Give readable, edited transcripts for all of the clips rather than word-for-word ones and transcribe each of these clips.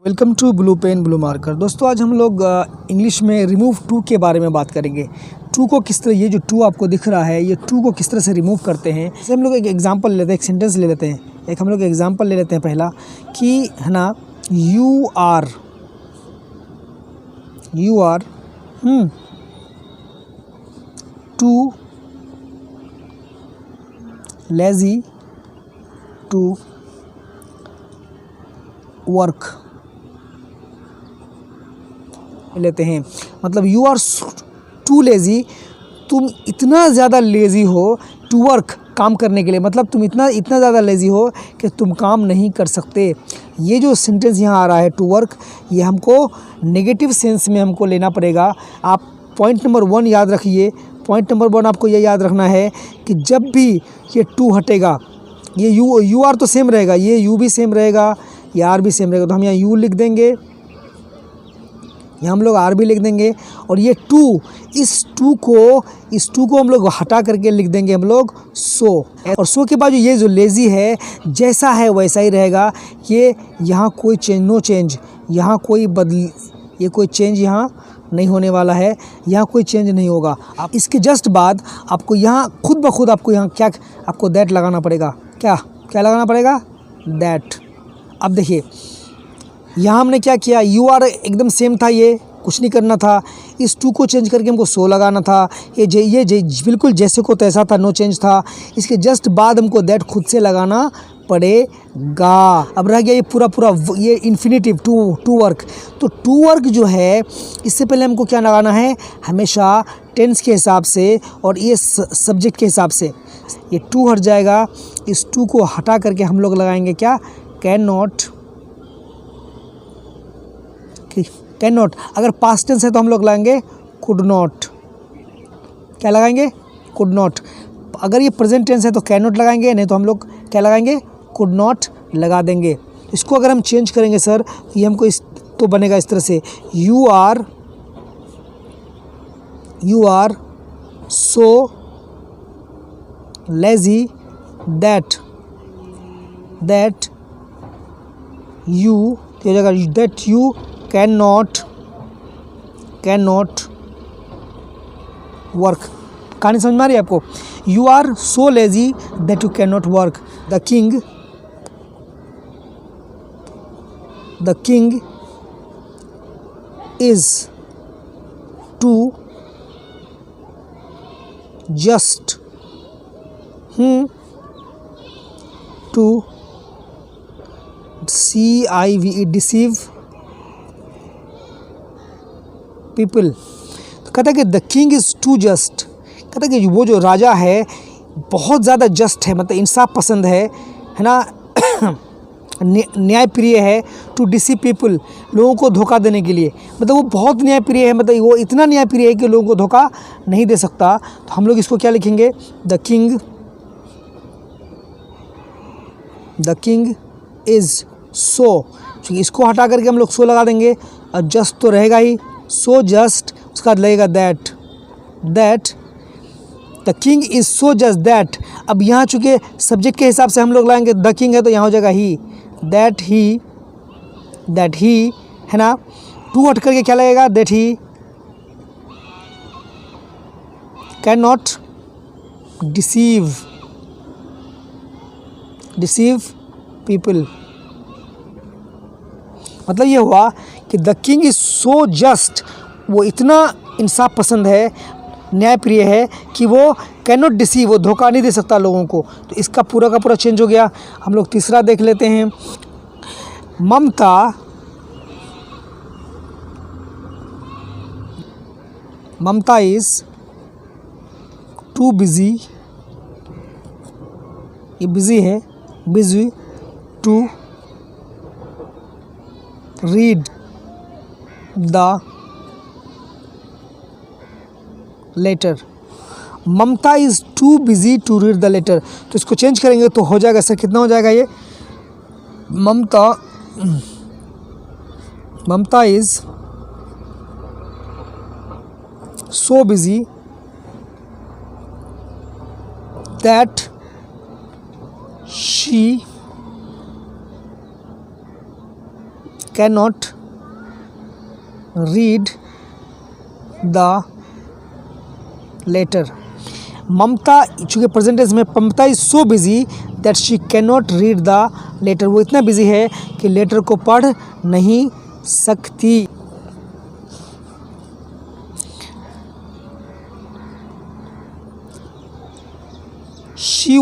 Welcome to blue pen blue marker. दोस्तों आज हम लोग इंग्लिश में रिमूव टू के बारे में बात करेंगे। टू को किस तरह, ये जो टू आपको दिख रहा है, ये टू को किस तरह से रिमूव करते हैं। जैसे हम लोग एक एग्जांपल लेते हैं, एक सेंटेंस ले लेते हैं। एक हम लोग एग्जांपल ले लेते हैं पहला कि है ना, you are too lazy to work लेते हैं। मतलब यू आर टू लेज़ी, तुम इतना ज़्यादा लेज़ी हो टू वर्क, काम करने के लिए। मतलब तुम इतना ज़्यादा लेज़ी हो कि तुम काम नहीं कर सकते। ये जो सेंटेंस यहाँ आ रहा है टू वर्क, ये हमको नेगेटिव सेंस में हमको लेना पड़ेगा। आप पॉइंट नंबर 1 याद रखिए। पॉइंट नंबर 1 आपको ये याद रखना है कि जब भी ये टू हटेगा, ये यू आर तो सेम रहेगा, ये यू भी सेम रहेगा, ये आर भी सेम रहेगा। तो हम यहाँ यू लिख देंगे, यहाँ हम लोग आर भी लिख देंगे। और ये टू, इस टू को हम लोग हटा करके लिख देंगे हम लोग सो। और सो के बाद ये जो लेज़ी है, जैसा है वैसा ही रहेगा। ये यहाँ कोई चेंज, नो चेंज, यहाँ कोई ये कोई चेंज यहाँ नहीं होने वाला है, यहाँ कोई चेंज नहीं होगा। आप इसके जस्ट बाद आपको यहाँ खुद ब खुद आपको यहाँ क्या, आपको दैट लगाना पड़ेगा। क्या लगाना पड़ेगा? दैट। अब देखिए यहाँ हमने क्या किया, यू आर एकदम सेम था, ये कुछ नहीं करना था। इस टू को चेंज करके हमको सो लगाना था। ये बिल्कुल जैसे को तैसा था, नो चेंज था। इसके जस्ट बाद हमको दैट खुद से लगाना पड़ेगा। अब रह गया ये पूरा ये इन्फिनेटिव टू वर्क। तो टू वर्क जो है, इससे पहले हमको क्या लगाना है, हमेशा टेंस के हिसाब से और ये सब्जेक्ट के हिसाब से। ये टू हट जाएगा, इस टू को हटा करके हम लोग लगाएंगे क्या, कैन नॉट। अगर पास्ट टेंस है तो हम लोग लगाएंगे कुड नॉट। क्या लगाएंगे? Could not. अगर ये प्रेजेंट टेंस है तो कैन नॉट लगाएंगे, नहीं तो हम लोग क्या लगाएंगे, कुड नॉट लगा देंगे। इसको अगर हम चेंज करेंगे सर, तो ये हमको तो बनेगा इस तरह से, you are so lazy that you, हो जाएगा that you can not work. कहानी समझ में आ रही है आपको? You are so lazy that you can not work. The king is to just to CIVE deceive people. तो कहता है कि the king is to just. कहता है कि वो जो राजा है बहुत ज़्यादा जस्ट है, मतलब इंसाफ पसंद है ना, न्यायप्रिय है। टू डिसीव पीपल, लोगों को धोखा देने के लिए। मतलब वो बहुत न्यायप्रिय है, मतलब वो इतना न्यायप्रिय है कि लोगों को धोखा नहीं दे सकता। तो हम लोग इसको क्या लिखेंगे, द किंग इज़ सो। क्योंकि इसको हटा करके हम लोग सो लगा देंगे, और जस्ट तो रहेगा ही, सो जस्ट। उसका बाद लगेगा that the king is so just that. अब यहाँ चूँकि सब्जेक्ट के हिसाब से हम लोग लाएंगे, द किंग है तो यहाँ हो जाएगा ही, दैट ही है ना। टू हट करके क्या लगेगा, that he can not deceive people. मतलब ये हुआ कि the king is so just, वो इतना इंसाफ पसंद है, न्यायप्रिय है कि वो कैन नॉट डिसीव, वो धोखा नहीं दे सकता लोगों को। तो इसका पूरा का पूरा चेंज हो गया। हम लोग तीसरा देख लेते हैं। ममता इज़ टू बिजी, ये busy to read the letter. Mamta is too busy to read the letter. तो इसको चेंज करेंगे तो हो जाएगा सर, कितना हो जाएगा ये, Mamta is so busy that she cannot read the letter. Mamta, चूँकि प्रेजेंट टेंस में Mamta is so busy that she can not read the letter, वो इतना बिजी है कि लेटर को पढ़ नहीं सकती. She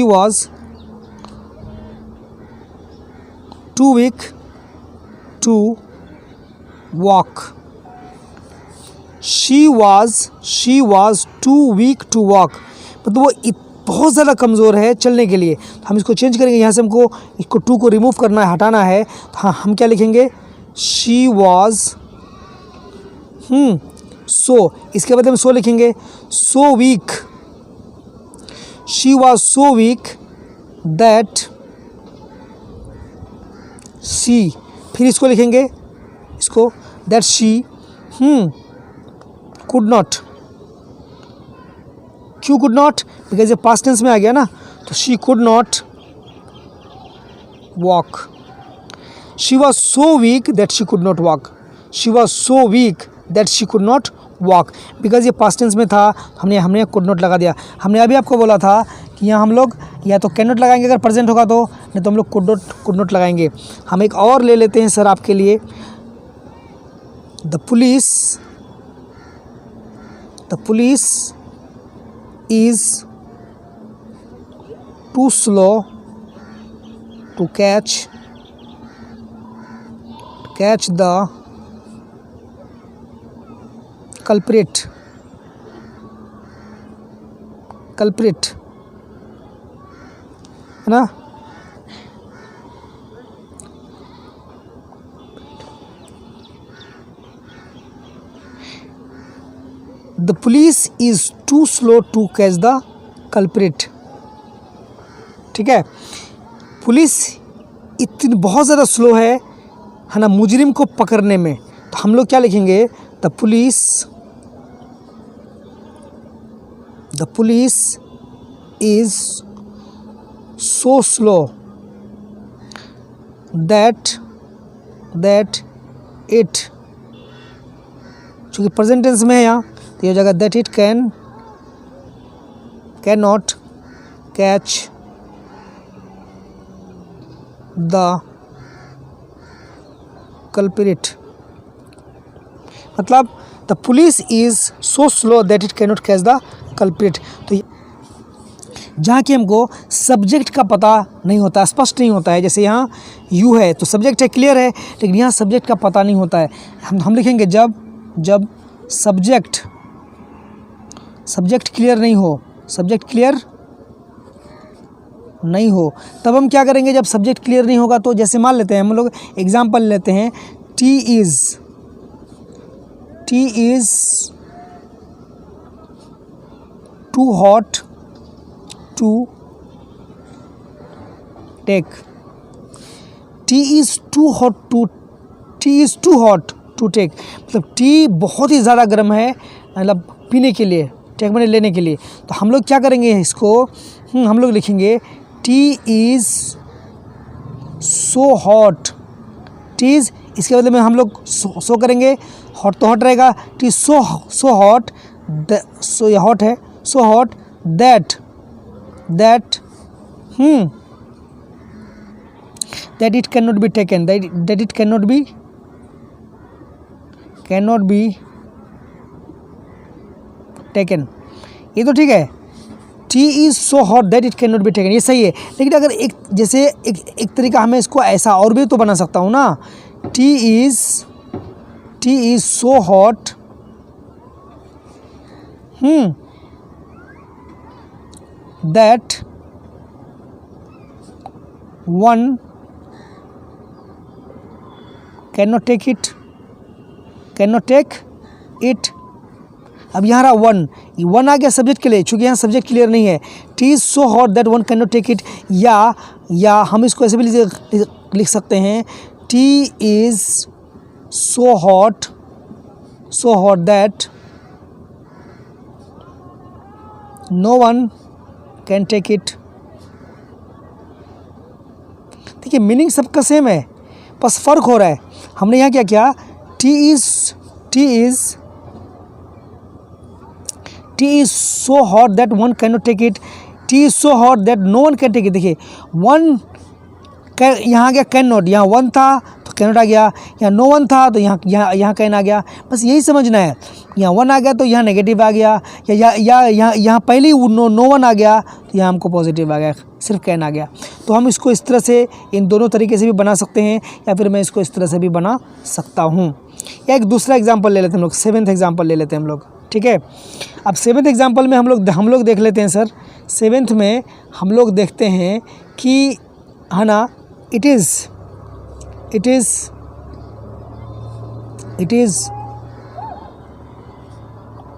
was too weak to walk. She was too weak to walk. मतलब वो बहुत ज़्यादा कमज़ोर है चलने के लिए. तो हम इसको चेंज करेंगे, यहाँ से हमको इसको टू को रिमूव करना है, हटाना है. तो हाँ, हम क्या लिखेंगे? She was so, इसके बाद हम so लिखेंगे. So weak. She was so weak that she, फिर इसको लिखेंगे, इसको that she could not. क्यों could not? बिकॉज ये पास्ट टेंस में आ गया ना, तो she could not walk. She was so weak that she could not walk. She was so weak that she could not walk. Because ये past tense में था, हमने could not लगा दिया. हमने अभी आपको बोला था कि यहाँ हम लोग या तो कैन नॉट लगाएंगे अगर प्रेजेंट होगा तो, नहीं तो हम लोग कुड नॉट लगाएंगे. हम एक और ले लेते हैं सर आपके लिए. The police is too slow to catch the culprit, है ना? The police is too slow to catch the culprit. ठीक है, पुलिस इतनी बहुत ज़्यादा स्लो है ना मुजरिम को पकड़ने में. तो हम लोग क्या लिखेंगे? The police is so slow that it, चूँकि प्रेजेंट टेंस में है यहाँ, तो ये जगह that it cannot catch the culprit. मतलब the police is so slow that it can not catch the culprit. तो जहाँ कि हमको सब्जेक्ट का पता नहीं होता, स्पष्ट नहीं होता है. जैसे यहाँ यू है तो सब्जेक्ट है, क्लियर है, लेकिन यहाँ सब्जेक्ट का पता नहीं होता है. हम लिखेंगे जब सब्जेक्ट क्लियर नहीं हो, तब हम क्या करेंगे? जब सब्जेक्ट क्लियर नहीं होगा तो जैसे मान लेते हैं, हम लोग एग्जाम्पल लेते हैं. Tea is too hot to take. Tea is too hot to take. मतलब टी बहुत ही ज़्यादा गर्म है, मतलब पीने के लिए, टेक मैंने लेने के लिए. तो हम लोग क्या करेंगे? इसको हम लोग लिखेंगे T is so hot. T is, इसके बदले में हम लोग सो करेंगे, हॉट तो हॉट रहेगा. टी सो हॉट, सो ये हॉट है, सो hot that it cannot be taken, that it cannot be taken. ये तो ठीक है. Tea is so hot that it can not be taken, ये सही है. लेकिन अगर एक तरीका हमें इसको ऐसा और भी तो बना सकता हूँ ना. Tea is so hot that one can not take it. अब यहाँ रहा वन आ गया सब्जेक्ट के लिए, चूँकि यहाँ सब्जेक्ट क्लियर नहीं है. Tea is so hot that one can not take it. या हम इसको ऐसे भी लिख सकते हैं. Tea is so hot that no one can take it. देखिए मीनिंग सबका सेम है, बस फ़र्क हो रहा है। हमने यहाँ क्या किया, tea is so hot that one can not take it, tea is so hot that no one can take it. देखिए वन यहाँ आ गया कैन नॉट, यहाँ वन था तो कैन नॉट आ गया, यहाँ नो वन था तो यहाँ कैन आ गया। बस यही समझना है, यहाँ वन आ गया तो यहाँ नेगेटिव आ गया, या यहाँ पहले ही नो वन आ गया तो यहाँ हमको पॉजिटिव आ गया, सिर्फ कैन आ गया। तो हम इसको इस तरह से, इन दोनों तरीके से भी बना सकते हैं, या फिर मैं इसको इस तरह से भी बना सकता हूँ। या एक दूसरा एग्जाम्पल ले लेते हैं हम लोग, 7th एग्जाम्पल ले लेते हैं हम लोग, ठीक है। अब 7th एग्जाम्पल में हम लोग देख लेते हैं सर। 7th में हम लोग देखते हैं कि है ना, it is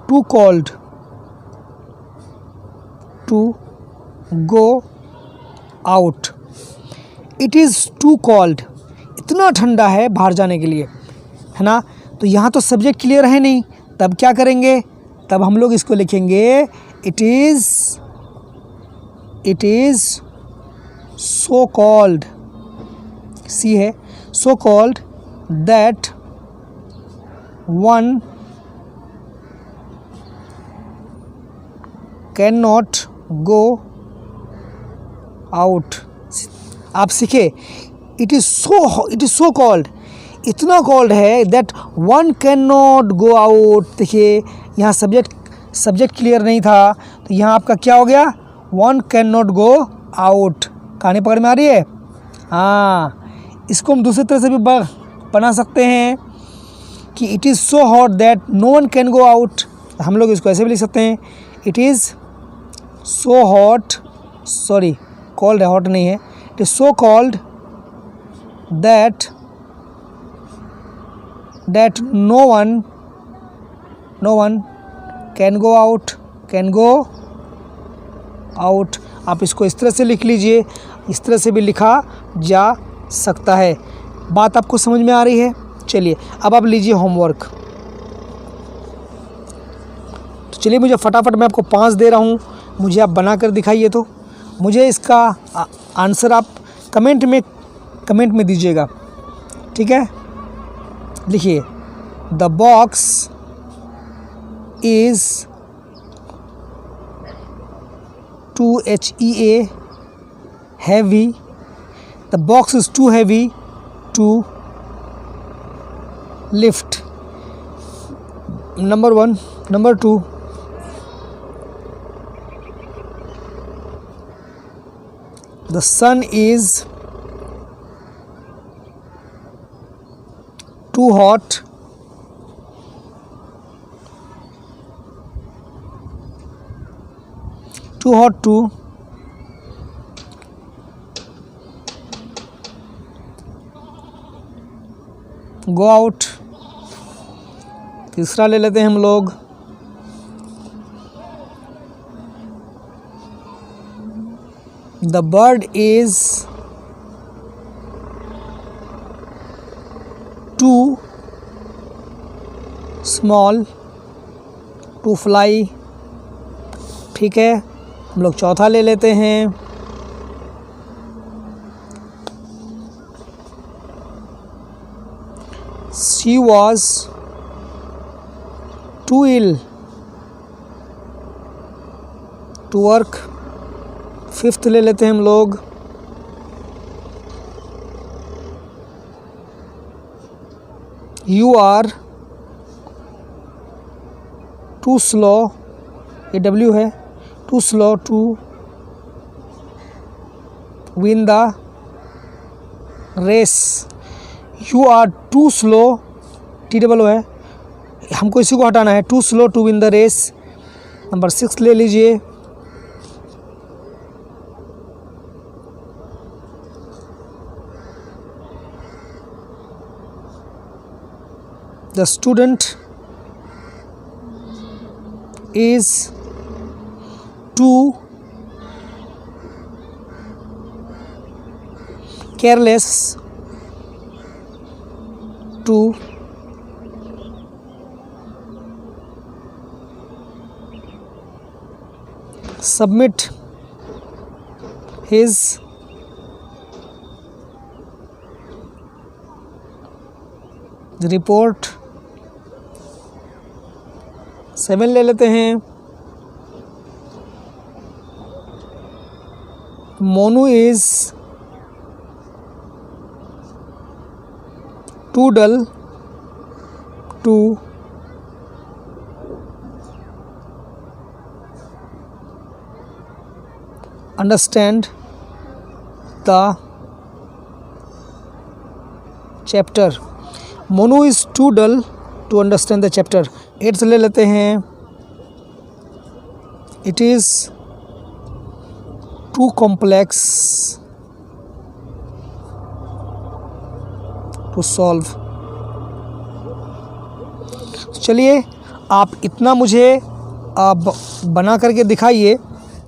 too cold to go out, it is too cold, इतना ठंडा है बाहर जाने के लिए, है ना। तो यहाँ तो सब्जेक्ट क्लियर है नहीं, तब क्या करेंगे, तब हम लोग इसको लिखेंगे इट इज़ सो कॉल्ड, सी है, सो cold that one can not go out. आप सीखे, इट इज़ सो कॉल्ड, इतना कॉल्ड है that one can not go out. देखिए यहाँ सब्जेक्ट क्लियर नहीं था, तो यहाँ आपका क्या हो गया, one can not go out. कहानी पकड़ में आ रही है। हाँ, इसको हम दूसरी तरह से भी बना सकते हैं कि it is so hot that no one can go out. हम लोग इसको ऐसे भी लिख सकते हैं, it is so hot, sorry cold है, हॉट नहीं है, it is so cold that no one can go out. आप इसको इस तरह से लिख लीजिए, इस तरह से भी लिखा जा सकता है। बात आपको समझ में आ रही है। चलिए अब आप लीजिए होमवर्क। तो चलिए मुझे फटाफट, मैं आपको 5 दे रहा हूँ, मुझे आप बना कर दिखाइए। तो मुझे इसका आंसर आप कमेंट में दीजिएगा, ठीक है। लिखिए, the box is too HEA heavy, the box is too heavy to lift. Number 1. Number 2, the sun is too hot to go out। तीसरा ले लेते हैं हम लोग, the bird is too small to fly. ठीक है, हम लोग चौथा ले लेते हैं, she was too ill to work। Fifth ले लेते हैं हम लोग, you are too slow, ये W है, too slow to win the race। You are too slow, TOO है, हमको इसी को हटाना है, too slow to win the race। Number 6 ले लीजिए, the student is too careless to submit his the report 7 ले लेते हैं। Monu is too dull to understand the chapter. Monu is too dull to understand the chapter. 8 से ले लेते हैं। It is too complex to solve. चलिए आप इतना मुझे आप बना करके दिखाइए